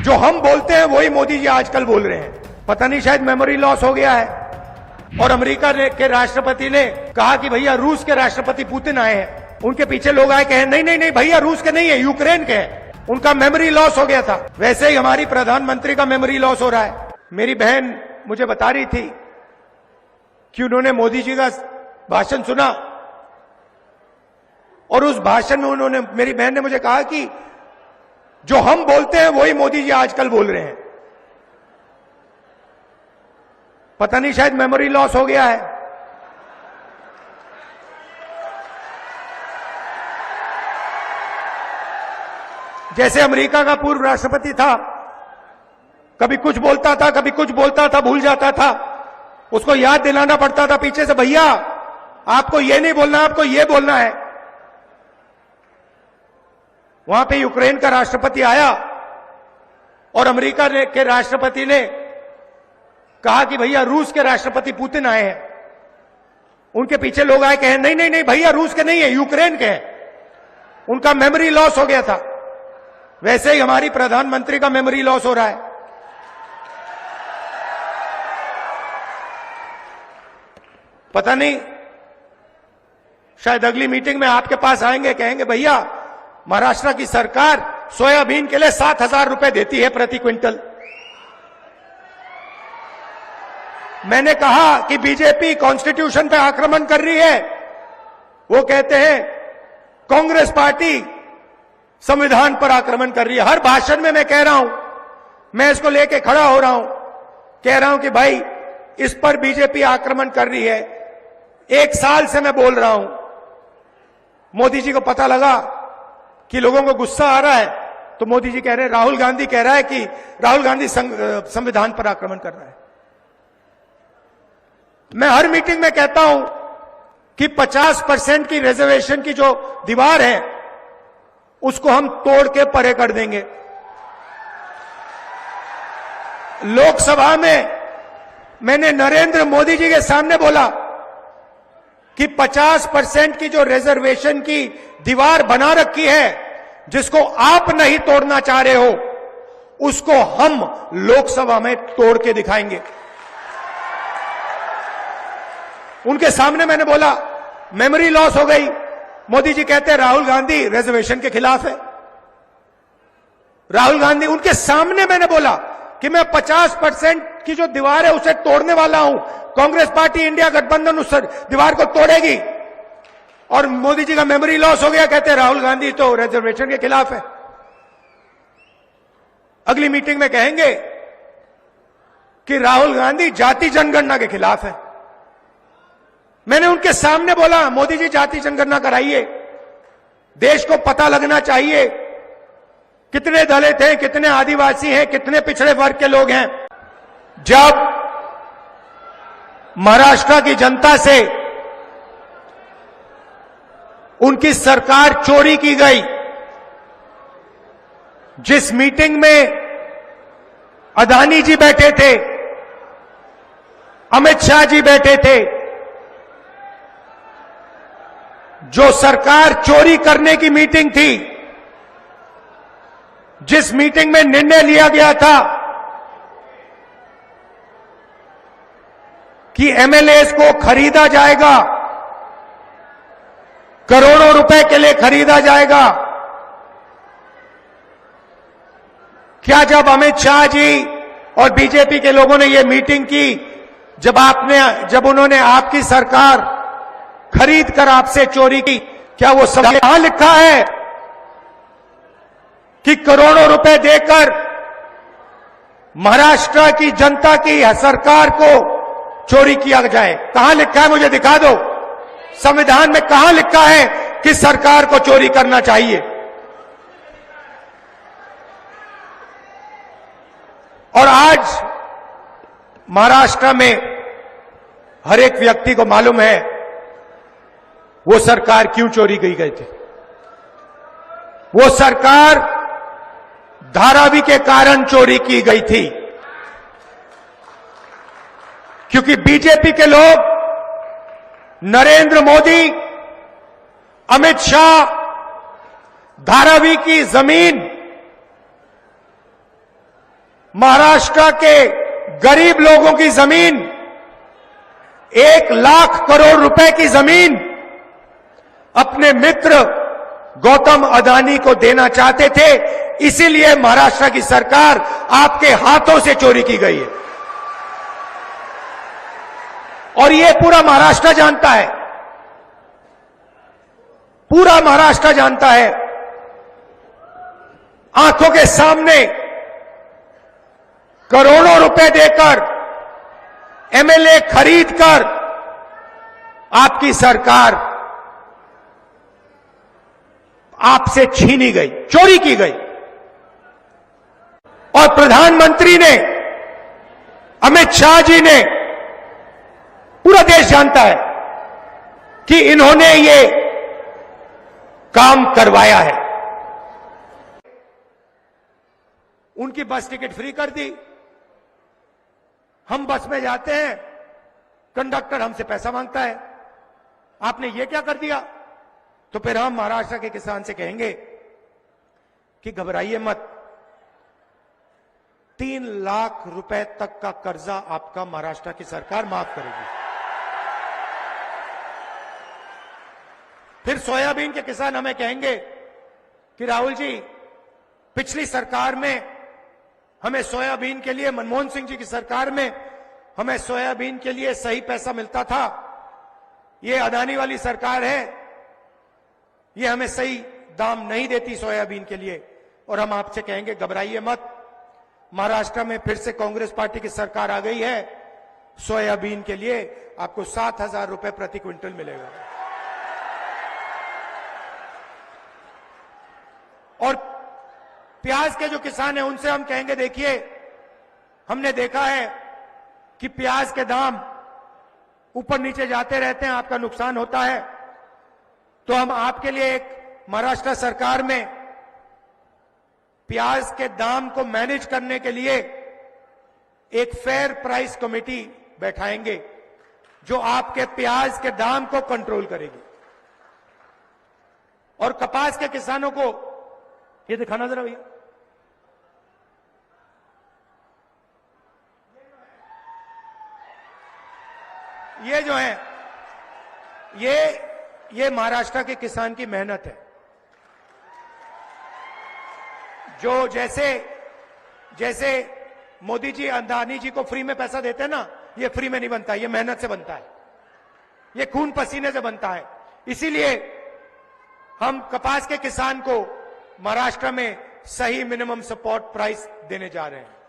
जो हम बोलते हैं वही मोदी जी आजकल बोल रहे हैं। पता नहीं शायद मेमोरी लॉस हो गया है। और अमेरिका के राष्ट्रपति ने कहा कि भैया रूस के राष्ट्रपति पुतिन आए हैं। उनके पीछे लोग आए कहे नहीं नहीं नहीं भैया रूस के नहीं है, यूक्रेन के हैं। उनका मेमोरी लॉस हो गया था। वैसे ही हमारी प्रधानमंत्री का मेमोरी लॉस हो रहा है। मेरी बहन मुझे बता रही थी कि उन्होंने मोदी जी का भाषण सुना और उस भाषण में मेरी बहन ने मुझे कहा कि जो हम बोलते हैं वही मोदी जी आजकल बोल रहे हैं। पता नहीं शायद मेमोरी लॉस हो गया है। जैसे अमेरिका का पूर्व राष्ट्रपति था, कभी कुछ बोलता था, कभी कुछ बोलता था, भूल जाता था। उसको याद दिलाना पड़ता था पीछे से, भैया आपको ये नहीं बोलना, आपको ये बोलना है। वहां पे यूक्रेन का राष्ट्रपति आया और अमेरिका के राष्ट्रपति ने कहा कि भैया रूस के राष्ट्रपति पुतिन आए हैं। उनके पीछे लोग आए कहे नहीं नहीं नहीं भैया रूस के नहीं है, यूक्रेन के हैं। उनका मेमोरी लॉस हो गया था। वैसे ही हमारी प्रधानमंत्री का मेमोरी लॉस हो रहा है। पता नहीं शायद अगली मीटिंग में आपके पास आएंगे, कहेंगे भैया महाराष्ट्र की सरकार सोयाबीन के लिए 7,000 रुपए देती है प्रति क्विंटल। मैंने कहा कि बीजेपी कॉन्स्टिट्यूशन पे आक्रमण कर रही है। वो कहते हैं कांग्रेस पार्टी संविधान पर आक्रमण कर रही है। हर भाषण में मैं कह रहा हूं, मैं इसको लेके खड़ा हो रहा हूं, कह रहा हूं कि भाई इस पर बीजेपी आक्रमण कर रही है। 1 साल से मैं बोल रहा हूं। मोदी जी को पता लगा कि लोगों को गुस्सा आ रहा है, तो मोदी जी कह रहे हैं, राहुल गांधी कह रहा है कि राहुल गांधी संविधान पर आक्रमण कर रहा है। मैं हर मीटिंग में कहता हूं कि 50% की रिजर्वेशन की जो दीवार है उसको हम तोड़ के परे कर देंगे। लोकसभा में मैंने नरेंद्र मोदी जी के सामने बोला कि 50% की जो रिजर्वेशन की दीवार बना रखी है, जिसको आप नहीं तोड़ना चाह रहे हो, उसको हम लोकसभा में तोड़ के दिखाएंगे। उनके सामने मैंने बोला मेमोरी लॉस हो गई। मोदी जी कहते हैं राहुल गांधी रिजर्वेशन के खिलाफ है। राहुल गांधी, उनके सामने मैंने बोला कि मैं 50% की जो दीवार है उसे तोड़ने वाला हूं। कांग्रेस पार्टी इंडिया गठबंधन उस दीवार को तोड़ेगी। और मोदी जी का मेमोरी लॉस हो गया, कहते हैं राहुल गांधी तो रिजर्वेशन के खिलाफ है। अगली मीटिंग में कहेंगे कि राहुल गांधी जाति जनगणना के खिलाफ है। मैंने उनके सामने बोला मोदी जी जाति जनगणना कराइए, देश को पता लगना चाहिए कितने दलित हैं, कितने आदिवासी हैं, कितने पिछड़े वर्ग के लोग हैं। जब महाराष्ट्र की जनता से उनकी सरकार चोरी की गई, जिस मीटिंग में अदानी जी बैठे थे, अमित शाह जी बैठे थे, जो सरकार चोरी करने की मीटिंग थी, जिस मीटिंग में निर्णय लिया गया था कि एमएलएस को खरीदा जाएगा, करोड़ों रुपए के लिए खरीदा जाएगा, क्या जब अमित शाह जी और बीजेपी के लोगों ने यह मीटिंग की, जब उन्होंने आपकी सरकार खरीद कर आपसे चोरी की, क्या वो सब कहां लिखा है कि करोड़ों रुपए देकर महाराष्ट्र की जनता की सरकार को चोरी किया जाए? कहां लिखा है? मुझे दिखा दो। संविधान में कहां लिखा है कि सरकार को चोरी करना चाहिए? और आज महाराष्ट्र में हर एक व्यक्ति को मालूम है वो सरकार क्यों चोरी की गई थी। वो सरकार धारावी के कारण चोरी की गई थी, क्योंकि बीजेपी के लोग, नरेंद्र मोदी, अमित शाह धारावी की जमीन महाराष्ट्र के गरीब लोगों की जमीन, 1 लाख करोड़ रुपए की जमीन अपने मित्र गौतम अदानी को देना चाहते थे। इसीलिए महाराष्ट्र की सरकार आपके हाथों से चोरी की गई है और यह पूरा महाराष्ट्र जानता है, पूरा महाराष्ट्र जानता है। आंखों के सामने करोड़ों रुपए देकर एमएलए खरीदकर आपकी सरकार आपसे छीनी गई, चोरी की गई। और प्रधानमंत्री ने, अमित शाह जी ने, पूरा देश जानता है कि इन्होंने ये काम करवाया है। उनकी बस टिकट फ्री कर दी। हम बस में जाते हैं, कंडक्टर हमसे पैसा मांगता है, आपने ये क्या कर दिया? तो फिर हम महाराष्ट्र के किसान से कहेंगे कि घबराइए मत, 3 लाख रुपए तक का कर्जा आपका महाराष्ट्र की सरकार माफ करेगी। फिर सोयाबीन के किसान हमें कहेंगे कि राहुल जी, पिछली सरकार में हमें सोयाबीन के लिए, मनमोहन सिंह जी की सरकार में हमें सोयाबीन के लिए सही पैसा मिलता था, ये अदानी वाली सरकार है, ये हमें सही दाम नहीं देती सोयाबीन के लिए। और हम आपसे कहेंगे घबराइए मत, महाराष्ट्र में फिर से कांग्रेस पार्टी की सरकार आ गई है, सोयाबीन के लिए आपको 7,000 रुपए प्रति क्विंटल मिलेगा। और प्याज के जो किसान हैं उनसे हम कहेंगे, देखिए हमने देखा है कि प्याज के दाम ऊपर नीचे जाते रहते हैं, आपका नुकसान होता है, तो हम आपके लिए एक महाराष्ट्र सरकार में प्याज के दाम को मैनेज करने के लिए एक फेयर प्राइस कमेटी बैठाएंगे जो आपके प्याज के दाम को कंट्रोल करेगी। और कपास के किसानों को ये दिखाना जरा भैया, ये जो है ये महाराष्ट्र के किसान की मेहनत है। जो जैसे मोदी जी अदानी जी को फ्री में पैसा देते हैं ना, ये फ्री में नहीं बनता, ये मेहनत से बनता है, ये खून पसीने से बनता है। इसीलिए हम कपास के किसान को महाराष्ट्र में सही मिनिमम सपोर्ट प्राइस देने जा रहे हैं।